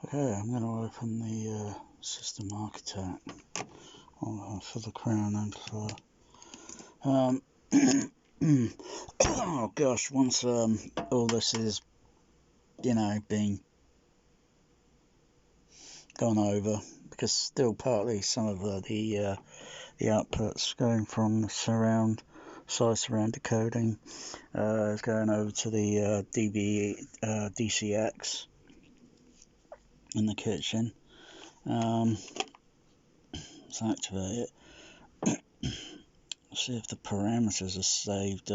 Okay, I'm going to open the system architect for the crown amplifier. Oh gosh, once all this is, being gone over, because still partly some of the outputs going from the surround decoding is going over to the DCX in the kitchen. Let's activate it. See if the parameters are saved.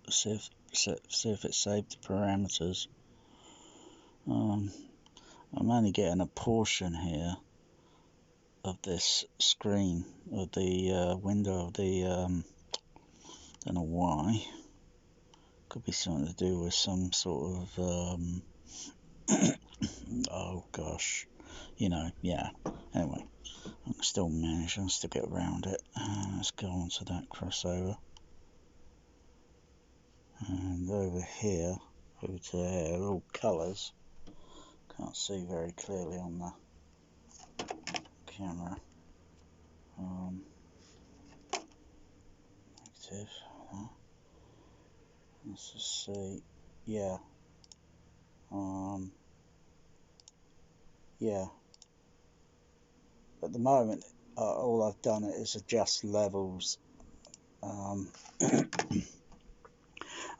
See if it saved the parameters. I'm only getting a portion here of this screen of the window of the don't know why. Could be something to do with some sort of oh gosh, yeah. Anyway, I can still manage. I can still get around it. Let's go on to that crossover, and over here, over to there, all colours. Can't see very clearly on the camera. Negative. Let's just see. Yeah. Yeah. At the moment, all I've done is adjust levels. I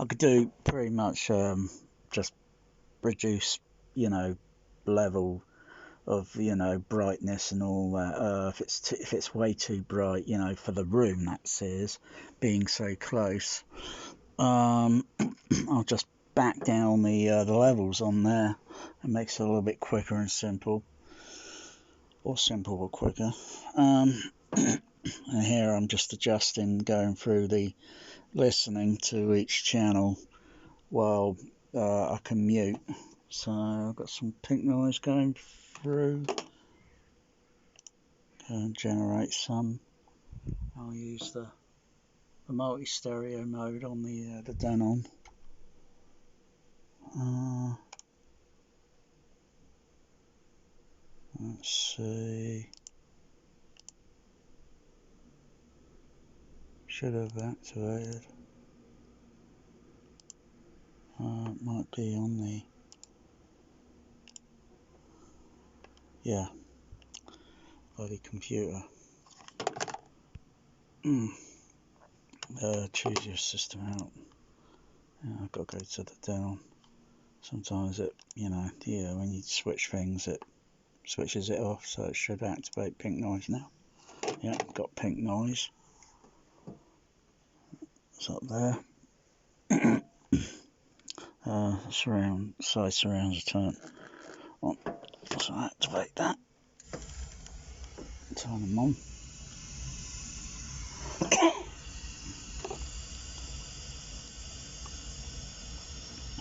could do pretty much just reduce, level of brightness and all that. If it's way too bright, for the room, that says being so close, I'll just back down the levels on there. It makes it a little bit quicker and simple, or simple or quicker. And here I'm just adjusting, going through the listening to each channel while I can mute. So I've got some pink noise going through. Go and generate some. I'll use the multi-stereo mode on the Denon. Let's see. Should have activated. It might be on the. Yeah. Bloody computer. Choose your system out. Yeah, I've got to go to the Denon. Sometimes it, when you switch things, it switches it off, so it should activate pink noise now. Yeah, got pink noise. It's up there. Side surrounds are turned on, so I activate that. Turn them on.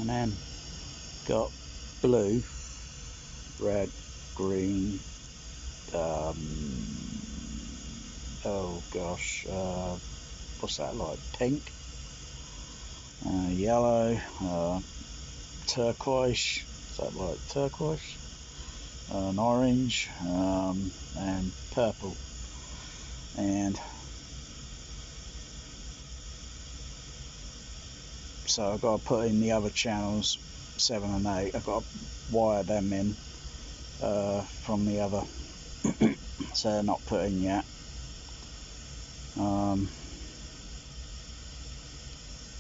And then got blue, red, green, oh gosh, what's that like? Pink, yellow, turquoise, is that like turquoise? An orange, and purple. And so I've got to put in the other channels, 7 and 8. I've got to wire them in from the other, so they're not put in yet.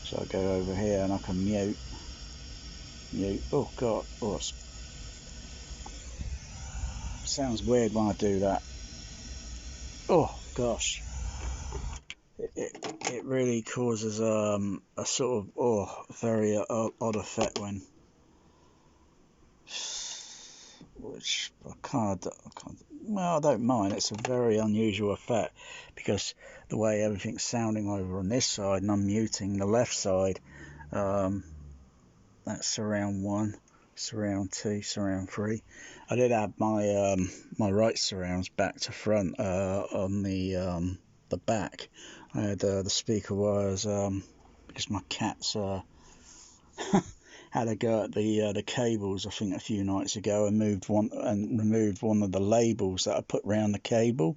So I go over here and I can mute. Oh god, sounds weird when I do that. Oh gosh, it really causes a sort of very odd effect when, which I don't mind. It's a very unusual effect because the way everything's sounding over on this side, and I'm muting the left side. That's surround 1, surround 2, surround 3. I did add my my right surrounds back to front on the back. I had the speaker wires because my cats had a go at the cables, I think, a few nights ago, and removed one of the labels that I put around the cable,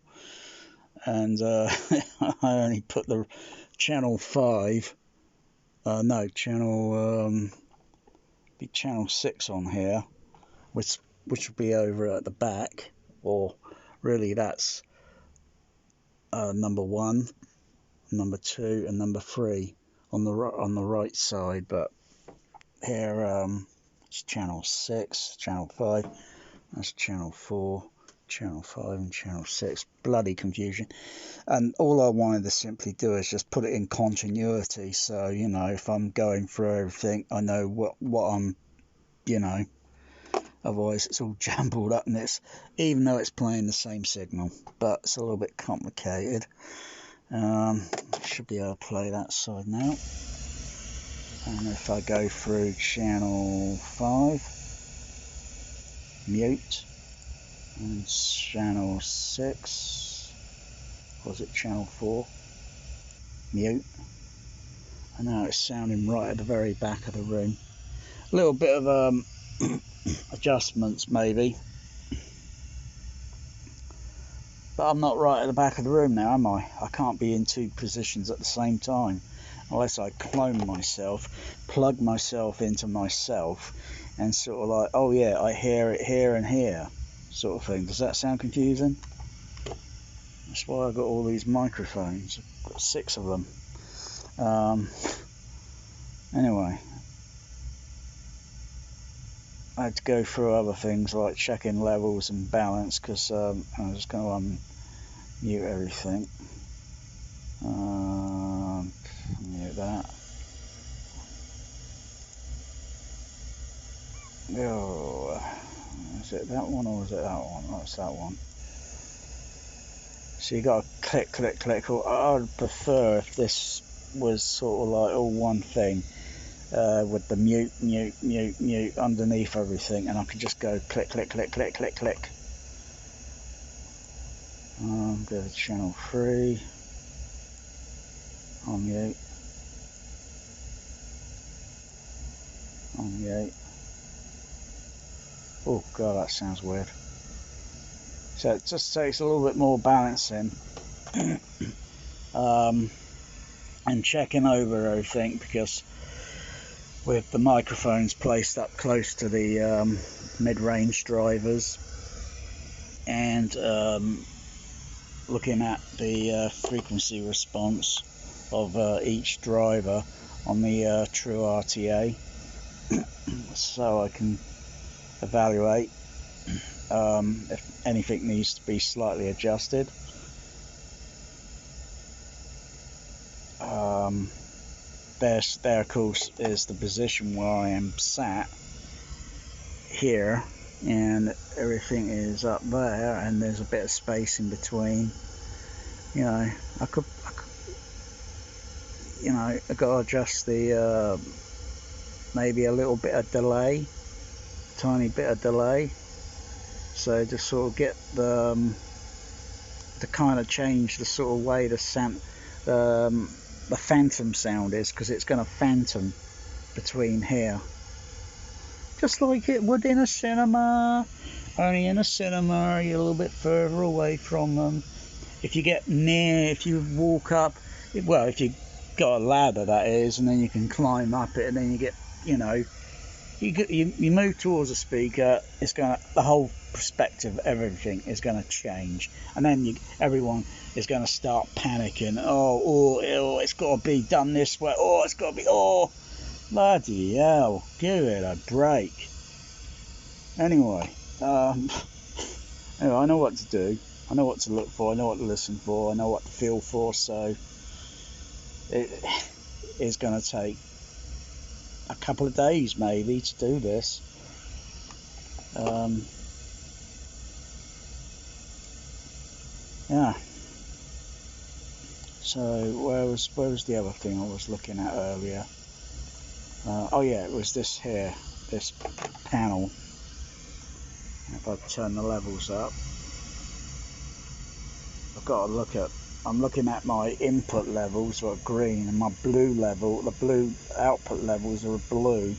and I only put the channel 5, no, channel be channel 6 on here, which would be over at the back, or really that's number 1, number 2, and number 3 on the right side, but here it's channel 6, channel 5, that's channel 4, channel 5, and channel 6. Bloody confusion. And all I wanted to simply do is just put it in continuity, so you know, if I'm going through everything, I know what I'm, you know. Otherwise it's all jumbled up, and it's, even though it's playing the same signal, but it's a little bit complicated. Should be able to play that side now. And if I go through channel 5, mute, and channel 6, was it channel 4, mute, and now it's sounding right at the very back of the room. A little bit of adjustments maybe, but I'm not right at the back of the room now, am I? I can't be in 2 positions at the same time, unless I clone myself, plug myself into myself, and sort of like, oh yeah, I hear it here and here, sort of thing. Does that sound confusing? That's why I've got all these microphones. I've got 6 of them. Anyway, I had to go through other things like checking levels and balance, because I'm just going to unmute everything. Mute that. Oh, is it that one or is it that one? That's that one. So you got to click, click, click. I would prefer if this was sort of like all one thing, with the mute, mute, mute, mute underneath everything, and I could just go click, click, click, click, click, click. Go to channel 3. On mute. On mute. Oh god, that sounds weird. So it just takes a little bit more balancing. And checking over everything, because with the microphones placed up close to the mid-range drivers, and looking at the frequency response of each driver on the true RTA, so I can evaluate if anything needs to be slightly adjusted. There of course is the position where I am sat here, and everything is up there, and there's a bit of space in between. You know, I could you know, I got to adjust the maybe a little bit of delay, tiny bit of delay, so just sort of get the to kind of change the sort of way the phantom sound is, because it's going to phantom between here, just like it would in a cinema. Only in a cinema you're a little bit further away from them. If you get near, if you walk up, well, if you got a ladder, that is, and then you can climb up it, and then you get, you know, you move towards a speaker, it's gonna, the whole perspective of everything is gonna change, and then everyone is gonna start panicking. Oh, it's got to be done this way. Oh, it's got to be. Oh, bloody hell! Give it a break. Anyway, anyway, I know what to do. I know what to look for. I know what to listen for. I know what to feel for. So it is going to take a couple of days maybe to do this. Yeah. So where was the other thing I was looking at earlier? Oh yeah, it was this here, this panel. If I turn the levels up, I've got to look at, I'm looking at my input levels are green, and my blue level, the blue output levels are blue,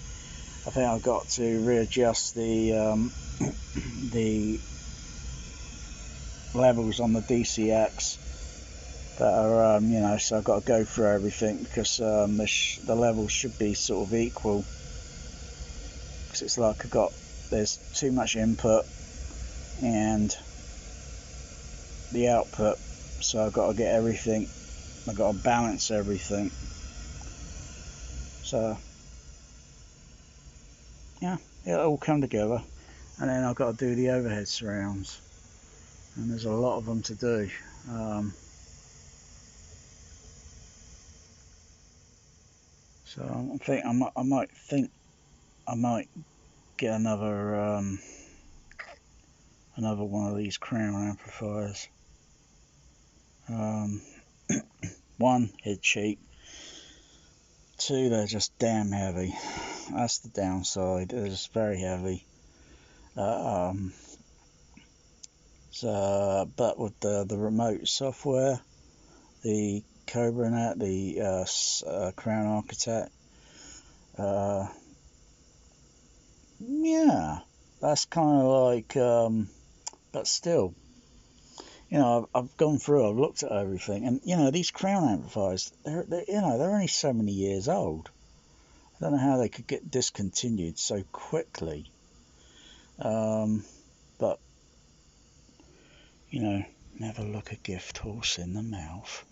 I think I've got to readjust the levels on the DCX that are you know, so I've got to go through everything, because the levels should be sort of equal, because it's like there's too much input and the output, so I've got to get everything, I've got to balance everything. So yeah, it'll all come together. And then I've got to do the overhead surrounds, and there's a lot of them to do. So I think I might get another one of these crown amplifiers. One, they're cheap. Two, they're just damn heavy. That's the downside. They're just very heavy. So, but with the remote software, the CobraNet, the Crown Architect, yeah, that's kind of like, but still, you know, I've gone through, I've looked at everything, and you know, these Crown amplifiers, they're you know, they're only so many years old. I don't know how they could get discontinued so quickly. But you know, never look a gift horse in the mouth.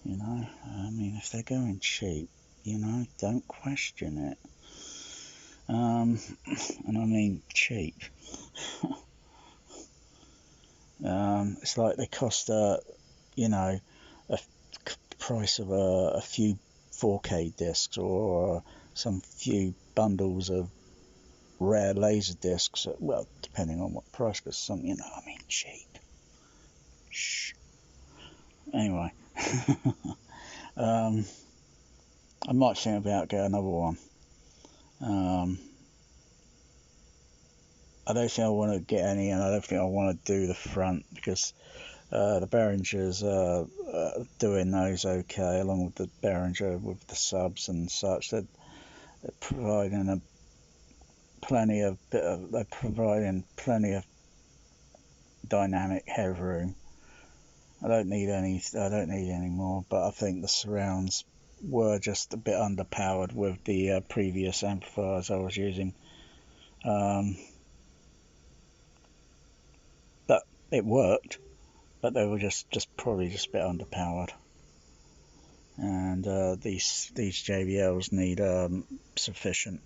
You know, I mean, if they're going cheap, you know, don't question it. And I mean cheap. It's like they cost you know, a price of a few 4K discs, or some few bundles of rare laser discs. Well, depending on what price, because some, you know, I mean cheap. Shh. Anyway, I might think about getting another one. I don't think I want to get any, and I don't think I want to do the front, because the Behringer's doing those okay, along with the Behringer with the subs and such. They're providing plenty of dynamic headroom. I don't need any more, but I think the surrounds were just a bit underpowered with the previous amplifiers I was using. But it worked, but they were just probably just a bit underpowered. And these JBLs need sufficient